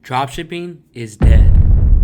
Dropshipping is dead.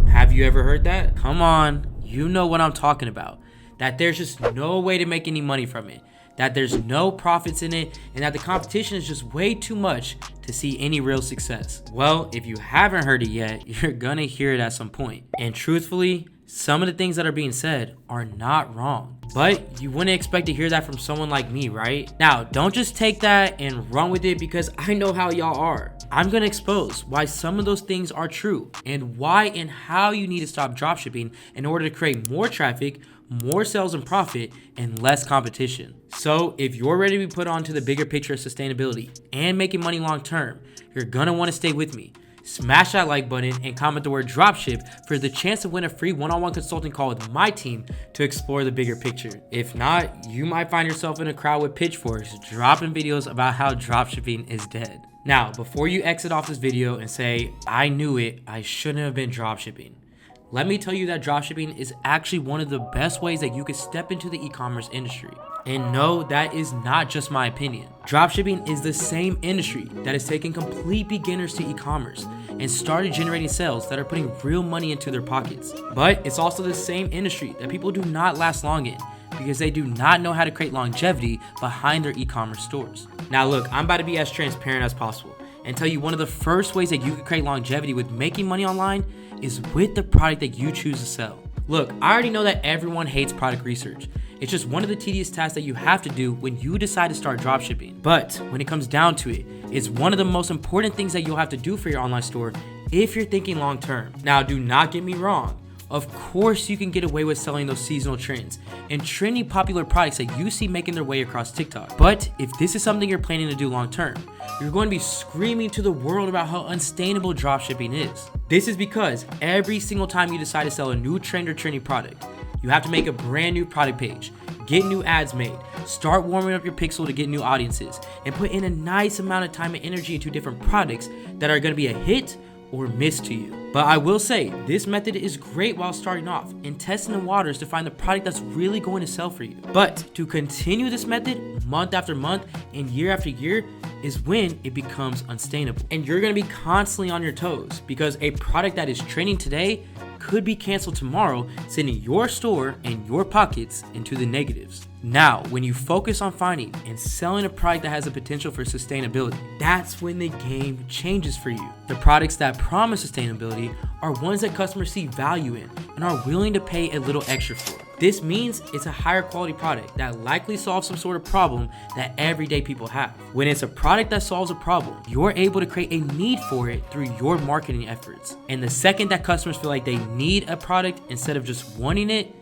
Have you ever heard that? Come on, you know what I'm talking about. That there's just no way to make any money from it. That there's no profits in it, and that the competition is just way too much to see any real success. Well, if you haven't heard it yet, you're gonna hear it at some point. And truthfully, some of the things that are being said are not wrong. But you wouldn't expect to hear that from someone like me, right? Now, don't just take that and run with it because I know how y'all are. I'm gonna expose why some of those things are true and why and how you need to stop dropshipping in order to create more traffic, more sales and profit, and less competition. So if you're ready to be put onto the bigger picture of sustainability and making money long term, you're gonna wanna stay with me. Smash that like button and comment the word dropship for the chance to win a free one-on-one consulting call with my team to explore the bigger picture. If not, you might find yourself in a crowd with pitchforks dropping videos about how dropshipping is dead. Now, before you exit off this video and say, I knew it, I shouldn't have been dropshipping, let me tell you that dropshipping is actually one of the best ways that you could step into the e-commerce industry. And no, that is not just my opinion. Dropshipping is the same industry that has taken complete beginners to e-commerce and started generating sales that are putting real money into their pockets. But it's also the same industry that people do not last long in because they do not know how to create longevity behind their e-commerce stores. Now look, I'm about to be as transparent as possible and tell you one of the first ways that you can create longevity with making money online is with the product that you choose to sell. Look, I already know that everyone hates product research. It's just one of the tedious tasks that you have to do when you decide to start dropshipping. But when it comes down to it, it's one of the most important things that you'll have to do for your online store if you're thinking long term. Now, do not get me wrong. Of course, you can get away with selling those seasonal trends and trendy popular products that you see making their way across TikTok. But if this is something you're planning to do long term, you're going to be screaming to the world about how unsustainable dropshipping is. This is because every single time you decide to sell a new trend or trendy product, you have to make a brand new product page, get new ads made, start warming up your pixel to get new audiences, and put in a nice amount of time and energy into different products that are going to be a hit or miss to you. But I will say, this method is great while starting off and testing the waters to find the product that's really going to sell for you. But to continue this method month after month and year after year is when it becomes unsustainable. And you're gonna be constantly on your toes because a product that is trending today could be canceled tomorrow, sending your store and your pockets into the negatives. Now, when you focus on finding and selling a product that has the potential for sustainability, that's when the game changes for you. The products that promise sustainability are ones that customers see value in and are willing to pay a little extra for. This means it's a higher quality product that likely solves some sort of problem that everyday people have. When it's a product that solves a problem, you're able to create a need for it through your marketing efforts. And the second that customers feel like they need a product instead of just wanting it,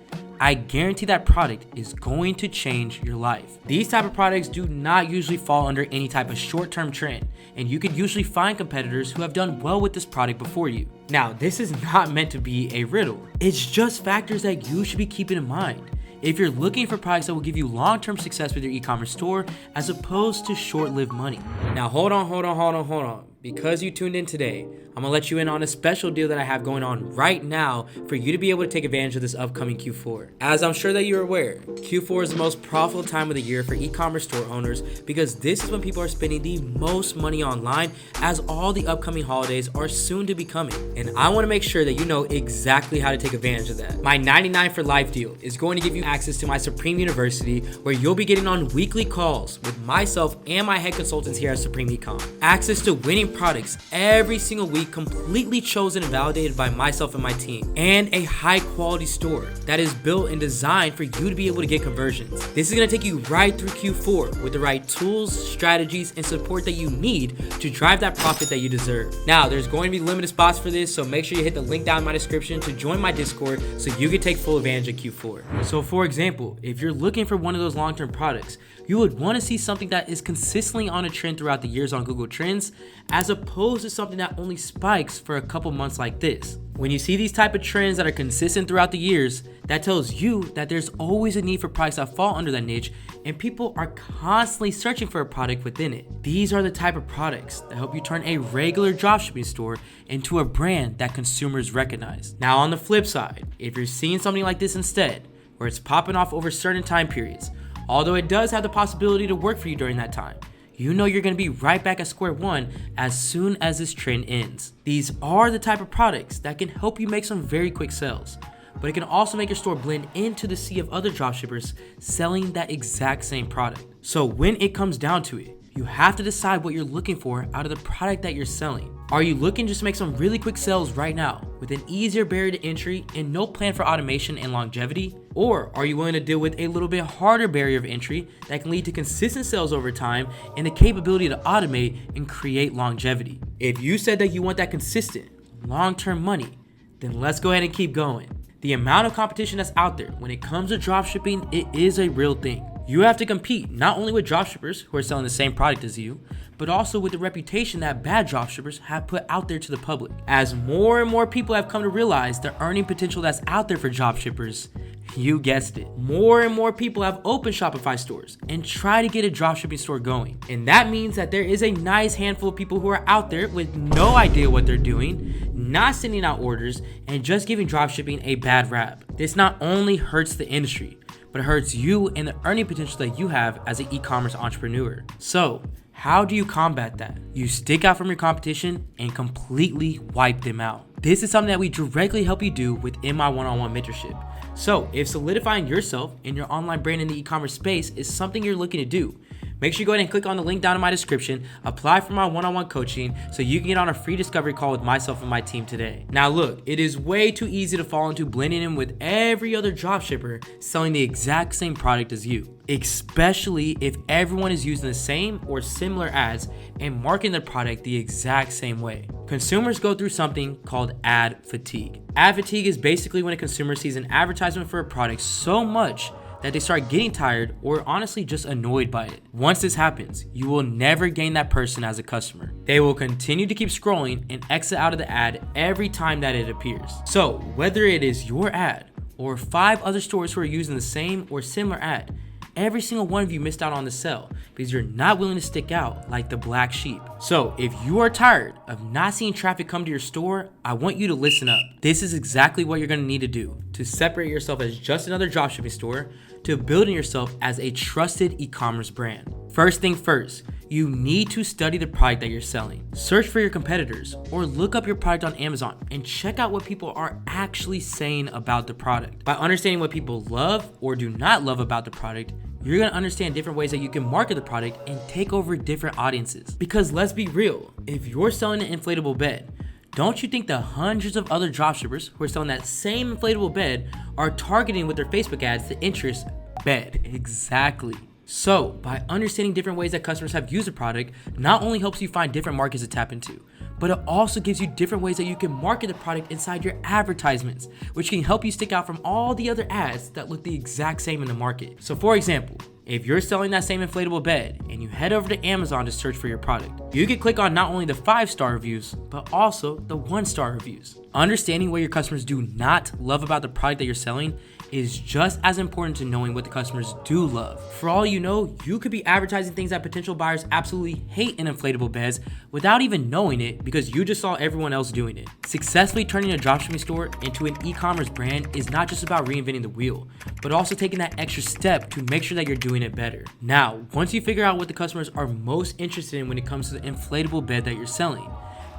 I guarantee that product is going to change your life. These type of products do not usually fall under any type of short-term trend, and you could usually find competitors who have done well with this product before you. Now, this is not meant to be a riddle. It's just factors that you should be keeping in mind if you're looking for products that will give you long-term success with your e-commerce store as opposed to short-lived money. Now, hold on. Because you tuned in today, I'm gonna let you in on a special deal that I have going on right now for you to be able to take advantage of this upcoming Q4. As I'm sure that you're aware, Q4 is the most profitable time of the year for e-commerce store owners because this is when people are spending the most money online as all the upcoming holidays are soon to be coming. And I wanna make sure that you know exactly how to take advantage of that. My 99 for life deal is going to give you access to my Supreme University where you'll be getting on weekly calls with myself and my head consultants here at Supreme Ecom. Access to winning products every single week completely chosen and validated by myself and my team, and a high quality store that is built and designed for you to be able to get conversions. This is going to take you right through Q4 with the right tools, strategies, and support that you need to drive that profit that you deserve. Now, there's going to be limited spots for this, so make sure you hit the link down in my description to join my Discord so you can take full advantage of Q4. So for example, if you're looking for one of those long-term products, you would want to see something that is consistently on a trend throughout the years on Google Trends, as opposed to something that only spikes for a couple months like this. When you see these type of trends that are consistent throughout the years, that tells you that there's always a need for products that fall under that niche and people are constantly searching for a product within it. These are the type of products that help you turn a regular dropshipping store into a brand that consumers recognize. Now on the flip side, if you're seeing something like this instead, where it's popping off over certain time periods, although it does have the possibility to work for you during that time, you know you're going to be right back at square one as soon as this trend ends. These are the type of products that can help you make some very quick sales, but it can also make your store blend into the sea of other dropshippers selling that exact same product. So when it comes down to it, you have to decide what you're looking for out of the product that you're selling. Are you looking just to make some really quick sales right now with an easier barrier to entry and no plan for automation and longevity? Or are you willing to deal with a little bit harder barrier of entry that can lead to consistent sales over time and the capability to automate and create longevity? If you said that you want that consistent, long-term money, then let's go ahead and keep going. The amount of competition that's out there when it comes to dropshipping, it is a real thing. You have to compete not only with dropshippers who are selling the same product as you, but also with the reputation that bad dropshippers have put out there to the public. As more and more people have come to realize the earning potential that's out there for dropshippers, you guessed it, more and more people have opened Shopify stores and try to get a dropshipping store going. And that means that there is a nice handful of people who are out there with no idea what they're doing, not sending out orders, and just giving dropshipping a bad rap. This not only hurts the industry, but it hurts you and the earning potential that you have as an e-commerce entrepreneur. So, how do you combat that? You stick out from your competition and completely wipe them out. This is something that we directly help you do within my one-on-one mentorship. So, if solidifying yourself and your online brand in the e-commerce space is something you're looking to do, make sure you go ahead and click on the link down in my description, apply for my one-on-one coaching so you can get on a free discovery call with myself and my team today. Now look, it is way too easy to fall into blending in with every other dropshipper selling the exact same product as you, especially if everyone is using the same or similar ads and marketing their product the exact same way. Consumers go through something called ad fatigue. Ad fatigue is basically when a consumer sees an advertisement for a product so much that they start getting tired or honestly just annoyed by it. Once this happens, you will never gain that person as a customer. They will continue to keep scrolling and exit out of the ad every time that it appears. So whether it is your ad or 5 other stores who are using the same or similar ad, every single one of you missed out on the sale because you're not willing to stick out like the black sheep. So if you are tired of not seeing traffic come to your store, I want you to listen up. This is exactly what you're going to need to do to separate yourself as just another dropshipping store to building yourself as a trusted e-commerce brand. First thing first, you need to study the product that you're selling. Search for your competitors or look up your product on Amazon and check out what people are actually saying about the product. By understanding what people love or do not love about the product, you're going to understand different ways that you can market the product and take over different audiences. Because let's be real, if you're selling an inflatable bed, don't you think the hundreds of other dropshippers who are selling that same inflatable bed are targeting with their Facebook ads the interest bed? Exactly. So by understanding different ways that customers have used the product, not only helps you find different markets to tap into, but it also gives you different ways that you can market the product inside your advertisements, which can help you stick out from all the other ads that look the exact same in the market. So for example, if you're selling that same inflatable bed and you head over to Amazon to search for your product, you can click on not only the 5-star reviews, but also the 1-star reviews. Understanding what your customers do not love about the product that you're selling is just as important to knowing what the customers do love. For all you know, you could be advertising things that potential buyers absolutely hate in inflatable beds without even knowing it because you just saw everyone else doing it. Successfully turning a dropshipping store into an e-commerce brand is not just about reinventing the wheel, but also taking that extra step to make sure that you're doing it better. Now, once you figure out what the customers are most interested in when it comes to the inflatable bed that you're selling,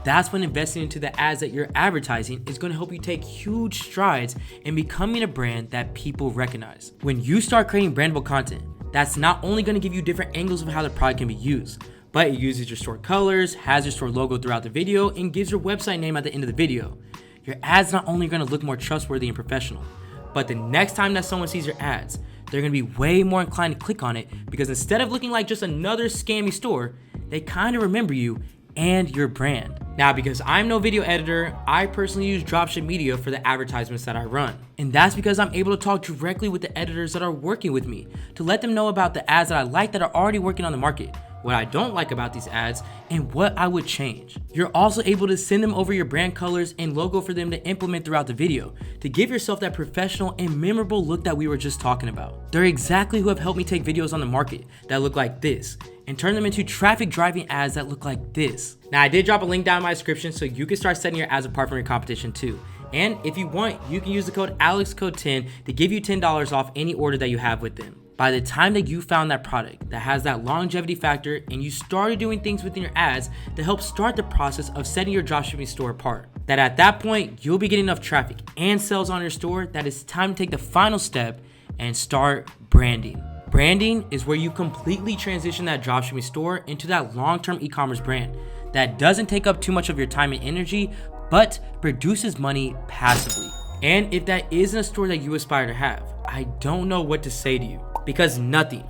that's when investing into the ads that you're advertising is going to help you take huge strides in becoming a brand that people recognize. When you start creating brandable content, that's not only going to give you different angles of how the product can be used, but it uses your store colors, has your store logo throughout the video, and gives your website name at the end of the video. Your ads not only going to look more trustworthy and professional, but the next time that someone sees your ads, they're going to be way more inclined to click on it because instead of looking like just another scammy store, they kind of remember you and your brand. Now, because I'm no video editor, I personally use Dropship Media for the advertisements that I run. And that's because I'm able to talk directly with the editors that are working with me to let them know about the ads that I like that are already working on the market, what I don't like about these ads, and what I would change. You're also able to send them over your brand colors and logo for them to implement throughout the video to give yourself that professional and memorable look that we were just talking about. They're exactly who have helped me take videos on the market that look like this and turn them into traffic driving ads that look like this. Now, I did drop a link down in my description so you can start setting your ads apart from your competition too. And if you want, you can use the code ALEXCODE10 to give you $10 off any order that you have with them. by the time that you found that product that has that longevity factor and you started doing things within your ads to help start the process of setting your dropshipping store apart, that at that point, you'll be getting enough traffic and sales on your store that it's time to take the final step and start branding. Branding is where you completely transition that dropshipping store into that long-term e-commerce brand that doesn't take up too much of your time and energy, but produces money passively. And if that isn't a store that you aspire to have, I don't know what to say to you, because nothing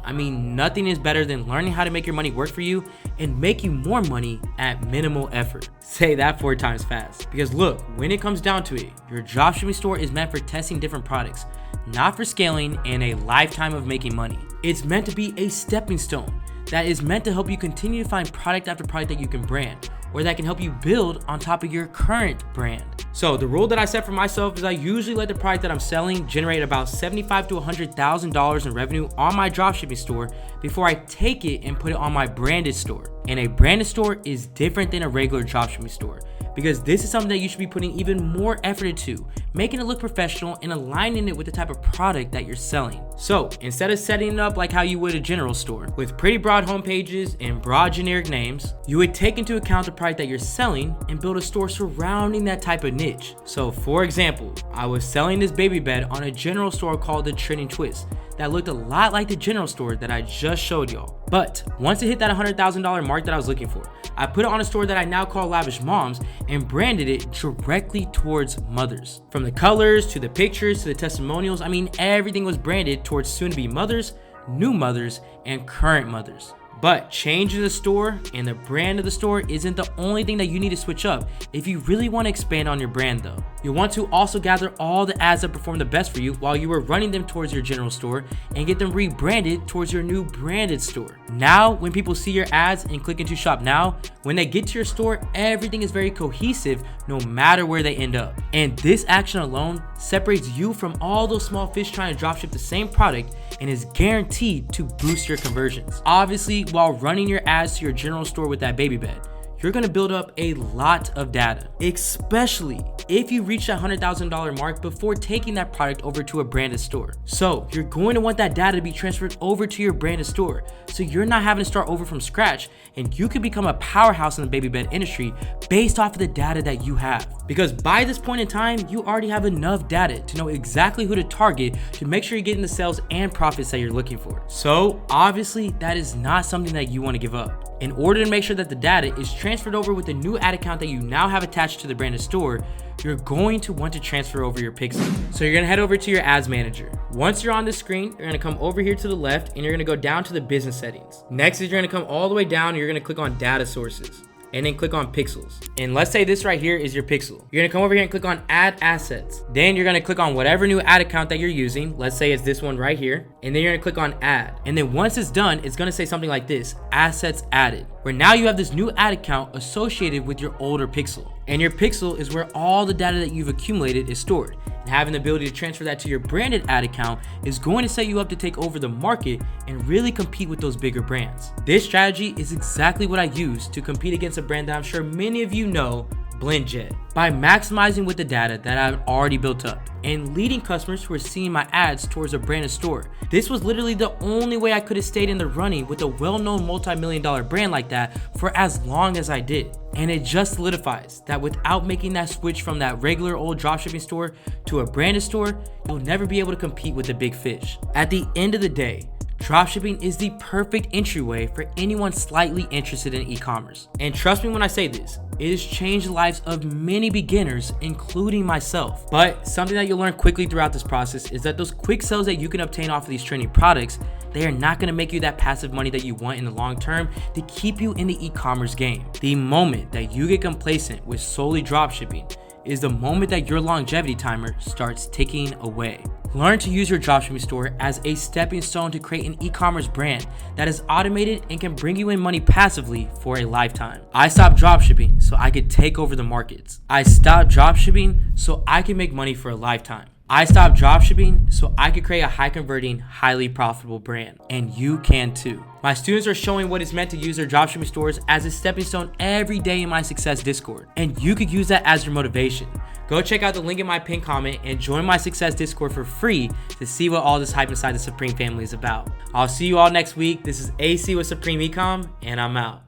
is better than learning how to make your money work for you and make you more money at minimal effort. Say that 4 times fast. Because look, when it comes down to it, your dropshipping store is meant for testing different products, not for scaling and a lifetime of making money. It's meant to be a stepping stone that is meant to help you continue to find product after product that you can brand, or that can help you build on top of your current brand. So the rule that I set for myself is I usually let the product that I'm selling generate about $75,000 to $100,000 in revenue on my dropshipping store before I take it and put it on my branded store. And a branded store is different than a regular dropshipping store, because this is something that you should be putting even more effort into, making it look professional and aligning it with the type of product that you're selling. So instead of setting it up like how you would a general store with pretty broad home pages and broad generic names, you would take into account the product that you're selling and build a store surrounding that type of niche. So for example, I was selling this baby bed on a general store called the Trending Twist that looked a lot like the general store that I just showed y'all. But once it hit that $100,000 mark that I was looking for, I put it on a store that I now call Lavish Moms and branded it directly towards mothers. From the colors to the pictures to the testimonials, everything was branded towards soon-to-be mothers, new mothers, and current mothers. But changing the store and the brand of the store isn't the only thing that you need to switch up if you really want to expand on your brand though. You'll want to also gather all the ads that perform the best for you while you were running them towards your general store and get them rebranded towards your new branded store. Now, when people see your ads and click into shop now, when they get to your store, everything is very cohesive no matter where they end up. And this action alone separates you from all those small fish trying to dropship the same product and is guaranteed to boost your conversions. Obviously, while running your ads to your general store with that baby bed, you're gonna build up a lot of data, especially if you reach that $100,000 mark before taking that product over to a branded store. So you're going to want that data to be transferred over to your branded store, so you're not having to start over from scratch, and you can become a powerhouse in the baby bed industry based off of the data that you have. Because by this point in time, you already have enough data to know exactly who to target to make sure you're getting the sales and profits that you're looking for. So obviously that is not something that you want to give up. In order to make sure that the data is transferred over with the new ad account that you now have attached to the branded store, you're going to want to transfer over your pixel. So you're gonna head over to your ads manager. Once you're on the screen, you're gonna come over here to the left and you're gonna go down to the business settings. Next is you're gonna come all the way down and you're gonna click on data sources, and then click on pixels. And let's say this right here is your pixel. You're gonna come over here and click on add assets. Then you're gonna click on whatever new ad account that you're using. Let's say it's this one right here. And then you're gonna click on add. And then once it's done, it's gonna say something like this, assets added, where now you have this new ad account associated with your older pixel. And your pixel is where all the data that you've accumulated is stored. And having the ability to transfer that to your branded ad account is going to set you up to take over the market and really compete with those bigger brands. This strategy is exactly what I use to compete against a brand that I'm sure many of you know, BlendJet, by maximizing with the data that I've already built up and leading customers who are seeing my ads towards a branded store. This was literally the only way I could have stayed in the running with a well-known multi-million-dollar brand like that for as long as I did. And it just solidifies that without making that switch from that regular old dropshipping store to a branded store, you'll never be able to compete with the big fish. At the end of the day, dropshipping is the perfect entryway for anyone slightly interested in e-commerce. And trust me when I say this, it has changed the lives of many beginners, including myself. But something that you'll learn quickly throughout this process is that those quick sales that you can obtain off of these trending products, they are not gonna make you that passive money that you want in the long term to keep you in the e-commerce game. The moment that you get complacent with solely dropshipping is the moment that your longevity timer starts ticking away. Learn to use your dropshipping store as a stepping stone to create an e-commerce brand that is automated and can bring you in money passively for a lifetime. I stopped dropshipping so I could take over the markets. I stopped dropshipping so I can make money for a lifetime. I stopped dropshipping so I could create a high converting, highly profitable brand. And you can too. My students are showing what it's meant to use their dropshipping stores as a stepping stone every day in my Success Discord. And you could use that as your motivation Go check out the link in my pinned comment and join my Success Discord for free to see what all this hype inside the Supreme family is about. I'll see you all next week. This is AC with Supreme Ecom, and I'm out.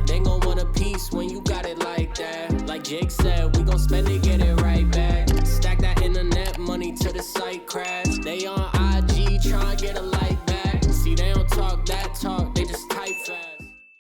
They gon' want a piece when you got it like that. Like Jake said, we gon' spend it, get it right back. Stack that internet money till the site crash. They on IG tryna get a like back.